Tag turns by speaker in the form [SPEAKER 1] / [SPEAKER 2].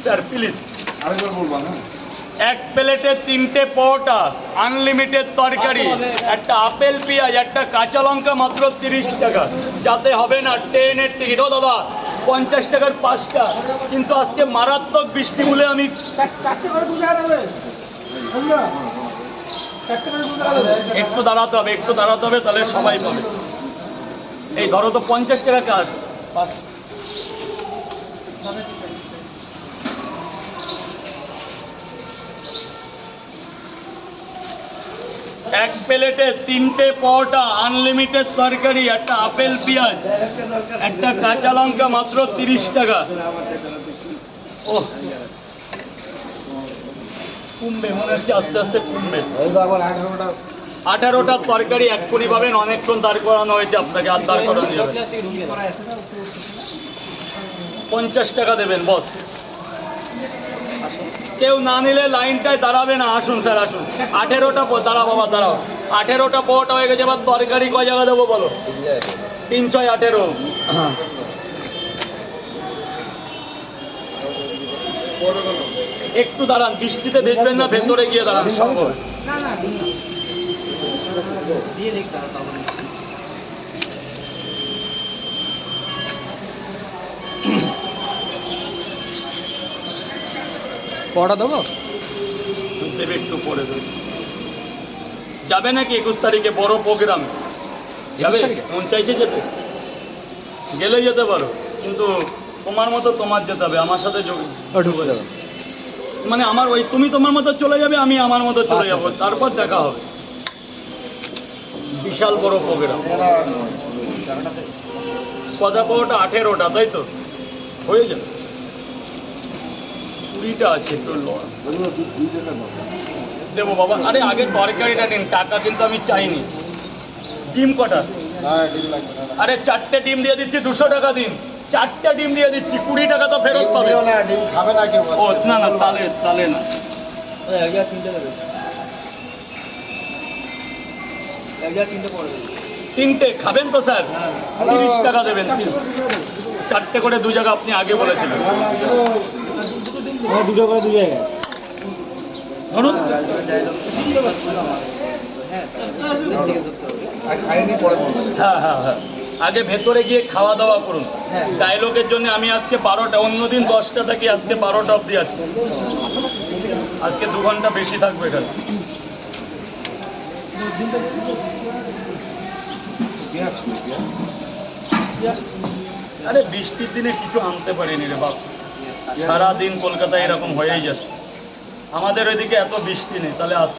[SPEAKER 1] Sir please
[SPEAKER 2] আরেকবার বলবা না।
[SPEAKER 1] এক প্লেটে 3টে পরোটা, আনলিমিটেড তরকারি, একটা আপেল পেঁয়াজ, একটা কাঁচা লঙ্কা, মাত্র 30 টাকা। যাতে হবে না ট্রেনের টিকিট। ও দাদা 50 টাকার 5টা, কিন্তু আজকে মারাত্মক বৃষ্টি বলে আমি একটু দাঁড়াতে হবে, তাহলে সবাই পাবে। এই ধরো তো 50 টাকা কাজ। এক প্লেটে 3টে পরোটা, আনলিমিটেড তরকারি, একটা আপেল পেঁয়াজ, একটা কাঁচা লঙ্কা, মাত্র 30 টাকা। ও কমবে মনে হচ্ছে, আস্তে আস্তে কমবে। 18টা তরকারি এক্ষুনি পাবেন। অনেকক্ষণ দাঁড় করানো হয়েছে আপনাকে, আর দাঁড় করানো যাবে। 50 টাকা দেবেন বস। কেউ না নিলে লাইনটায় দাঁড়াবে না। আসুন স্যার আসুন। 18টা দাঁড়া বাবা দাঁড়াও। 18টা পরোটা হয়ে গেছে। এবার তরকারি কয় জায়গা দেবো বলো? 3 6 18। একটু দাঁড়ান, বৃষ্টিতে ভিজবেন না, ভেতরে গিয়ে দাঁড়ান। সম্ভব
[SPEAKER 3] পড়া দেবো
[SPEAKER 1] দেবে, একটু পরে দেবে। যাবে নাকি 21 তারিখে বড় প্রোগ্রাম? যাবে? মন চাইছে যেতে? গেলে যেতে পারো, কিন্তু তোমার মতো তোমার যেতে হবে। আমার সাথে
[SPEAKER 3] ঢুকে যাবে।
[SPEAKER 1] মানে আমার ওই তুমি তোমার মতো চলে যাবে, আমি আমার মতো চলে যাবো, তারপর দেখা হবে। বিশাল বড় প্রোগ্রাম। কটা পরোটা? 18টা, তাই তো? হয়ে যাবে। 20টা আছে, একটু দেবো বাবা। আরে আগে তরকারিটা নিন, টাকা কিন্তু আমি চাইনি। ডিম কটা? আরে 4টে ডিম দিয়ে দিচ্ছি, 200 টাকা দিন। 4টে ডিম দিয়ে দিচ্ছি, 20 টাকা তো ফেরত পাবে।
[SPEAKER 2] ডিম খাবে না কেউ।
[SPEAKER 1] ও না না, তালে না। 3টে খাবেন তো স্যার? 30 টাকা দেবেন। 4টে করে 2 জায়গা আপনি আগে বলেছিলেন।
[SPEAKER 3] দুটো করে 2 জায়গায়
[SPEAKER 1] ধরুন
[SPEAKER 2] খাইনি পরে বলবো।
[SPEAKER 1] হ্যাঁ, আগে ভেতরে গিয়ে খাওয়া দাওয়া করুন। ডায়লগের জন্য আমি আজকে 12টা, অন্যদিন 10টা থাকি, আজকে 12টা অবধি আছি। আজকে 2 ঘন্টা বেশি থাকবে এখানে। আরে বৃষ্টির দিনে কিছু আনতে পারিনি রে বাপ। সারাদিন কলকাতায় এরকম হয়েই যাচ্ছে। আমাদের ওইদিকে এত বৃষ্টি নেই, তাহলে